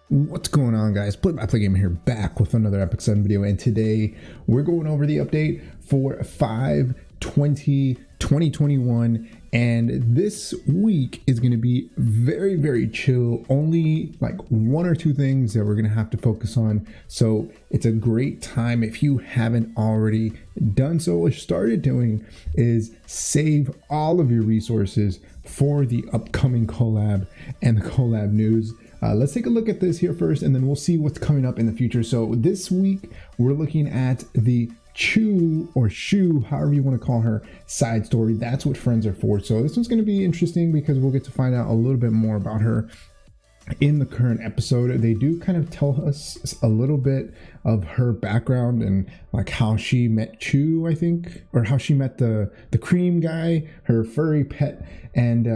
What's going on, guys? Play by Play Gamer here, back with another Epic 7 video, and today we're going over the update for 5/20/2021, and this week is going to be very chill. Only like one or two things that we're going to have to focus on, so it's a great time if you haven't already done so or started doing is save all of your resources for the upcoming collab and the collab news. Let's take a look at this here first, and then we'll see what's coming up in the future. So this week we're looking at the Choux, or Choux, however you want to call her, side story. That's what friends are for. So this one's going to be interesting because we'll get to find out a little bit more about her in the current episode. They do kind of tell us a little bit of her background and like how she met Choux, I think, or how she met the cream guy, her furry pet. And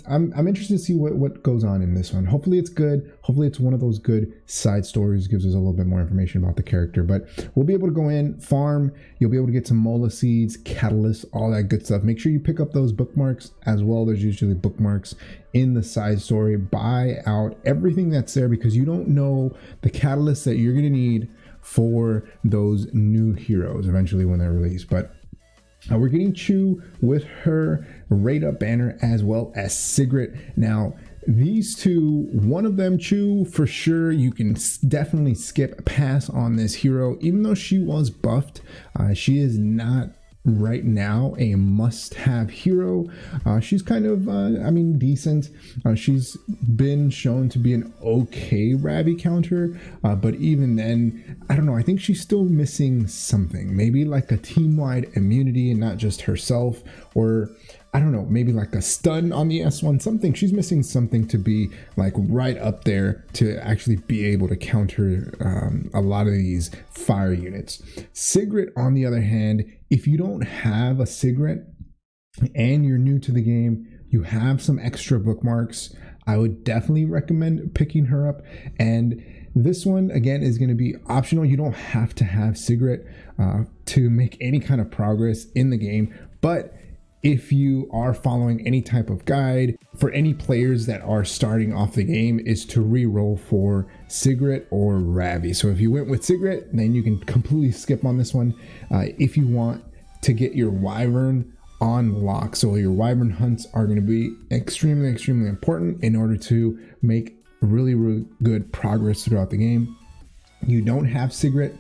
I'm interested to see what goes on in this one. Hopefully it's good. Hopefully it's one of those good side stories, gives us a little bit more information about the character. But we'll be able to go in, farm, you'll be able to get some mola seeds, catalysts, all that good stuff. Make sure you pick up those bookmarks as well. There's usually bookmarks in the side story. Buy out everything that's there because you don't know the catalysts that you're going to need for those new heroes eventually when they're released. But we're getting Choux with her Rateup banner as well as Sigrid. Now these two, one of them, Choux, for sure you can definitely skip pass on this hero. Even though she was buffed, she is not right now a must-have hero. She's kind of decent. She's been shown to be an okay Ravi counter, but even then, I don't know, I think she's still missing something. Maybe like a team-wide immunity and not just herself, or I don't know, maybe like a stun on the S1, something. She's missing something to be like right up there to actually be able to counter a lot of these fire units. Sigrid, on the other hand, if you don't have a Sigrid and you're new to the game, you have some extra bookmarks, I would definitely recommend picking her up. And this one, again, is going to be optional. You don't have to have Sigrid to make any kind of progress in the game. But if you are following any type of guide for any players that are starting off the game, is to re-roll for Sigrid or Ravi. So if you went with Sigrid, then you can completely skip on this one. If you want to get your Wyvern on lock, so your Wyvern hunts are going to be extremely important in order to make really good progress throughout the game. You don't have Sigrid,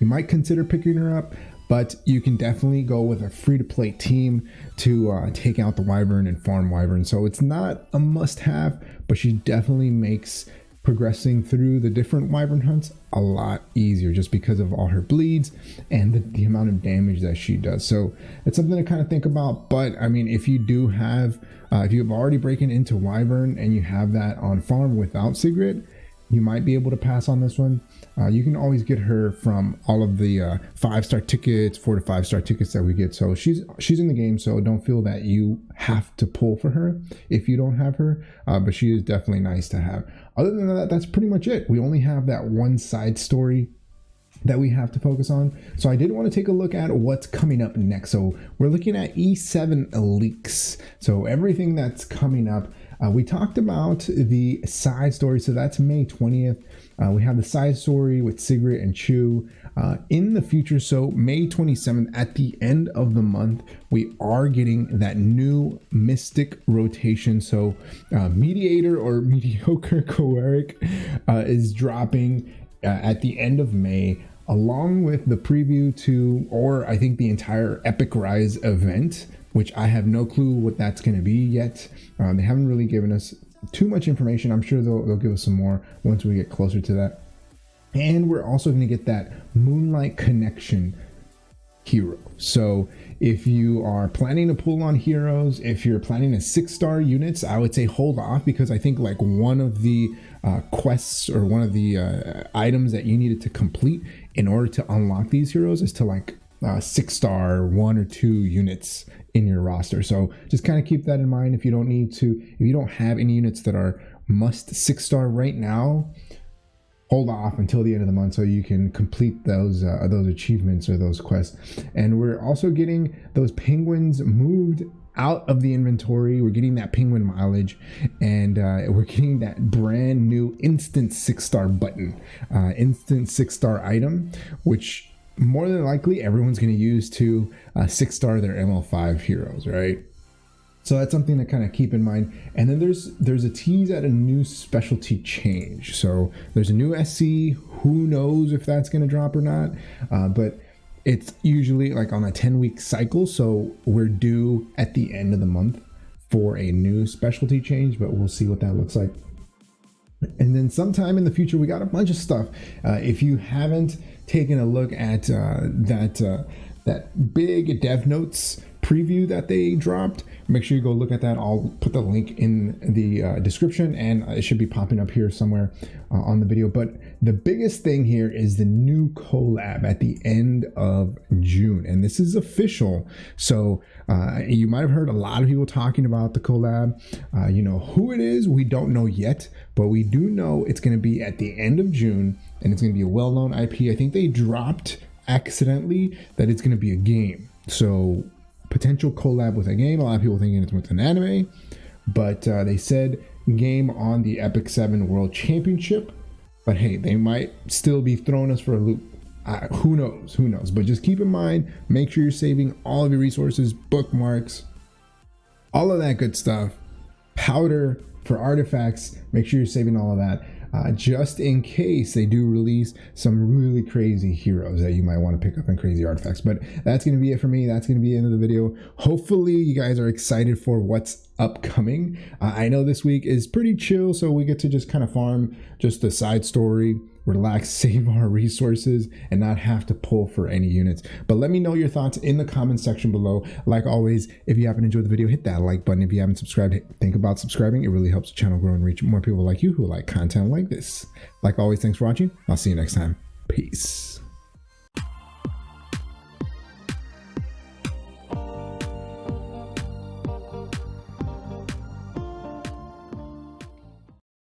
you might consider picking her up, but you can definitely go with a free-to-play team to take out the Wyvern and farm Wyvern. So it's not a must-have, but she definitely makes progressing through the different Wyvern hunts a lot easier just because of all her bleeds and the amount of damage that she does. So it's something to kind of think about. But I mean, if you do have, if you have already broken into Wyvern and you have that on farm without Sigrid, you might be able to pass on this one. You can always get her from all of the 5-star tickets, 4 to 5-star tickets that we get. So she's in the game, so don't feel that you have to pull for her if you don't have her. But she is definitely nice to have. Other than that, that's pretty much it. We only have that one side story that we have to focus on. So I did want to take a look at what's coming up next. So we're looking at E7 leaks. So everything that's coming up. We talked about the side story, so that's May 20th. We have the side story with Sigrid and Choux in the future. So May 27th, at the end of the month, we are getting that new Mystic rotation. So Mediator or Mediocre Cleric is dropping at the end of May, along with the preview to, or I think the entire Epic Rise event, which I have no clue what that's going to be yet. They haven't really given us too much information. I'm sure they'll give us some more once we get closer to that. And we're also going to get that Moonlight Connection hero. So if you are planning to pull on heroes, if you're planning a 6-star units, I would say hold off, because I think like one of the quests or one of the items that you needed to complete in order to unlock these heroes is to like 6-star 1 or 2 units in your roster. So just kind of keep that in mind. If you don't need to, if you don't have any units that are must 6-star right now, hold off until the end of the month so you can complete those achievements or those quests. And we're also getting those penguins moved out of the inventory. We're getting that penguin mileage, and we're getting that brand new instant 6-star button, instant 6-star item, which more than likely everyone's going to use to 6-star their ML5 heroes, right? So that's something to kind of keep in mind. And then there's a tease at a new specialty change. So there's a new SC. Who knows if that's going to drop or not? But it's usually like on a 10-week cycle. So we're due at the end of the month for a new specialty change, but we'll see what that looks like. And then sometime in the future, we got a bunch of stuff. If you haven't taken a look at that big dev notes preview that they dropped, make sure you go look at that. I'll put the link in the description, and it should be popping up here somewhere on the video. But the biggest thing here is the new collab at the end of June, and this is official. So you might have heard a lot of people talking about the collab. You know who it is, we don't know yet, but we do know it's going to be at the end of June, and it's going to be a well-known IP. I think they dropped accidentally that it's going to be a game. So potential collab with a game. A lot of people thinking it's with an anime, but they said game on the Epic 7 World Championship. But hey, they might still be throwing us for a loop. Who knows? But just keep in mind, make sure you're saving all of your resources, bookmarks, all of that good stuff, powder for artifacts. Make sure you're saving all of that. Just in case they do release some really crazy heroes that you might want to pick up and crazy artifacts. But that's going to be it for me. That's going to be the end of the video. Hopefully you guys are excited for what's upcoming. I know this week is pretty chill, so we get to just kind of farm just a side story, relax, save our resources, and not have to pull for any units. But let me know your thoughts in the comment section below. Like always, if you haven't enjoyed the video, hit that like button. If you haven't subscribed, think about subscribing. It really helps the channel grow and reach more people like you who like content like this. Like always, thanks for watching. I'll see you next time. Peace.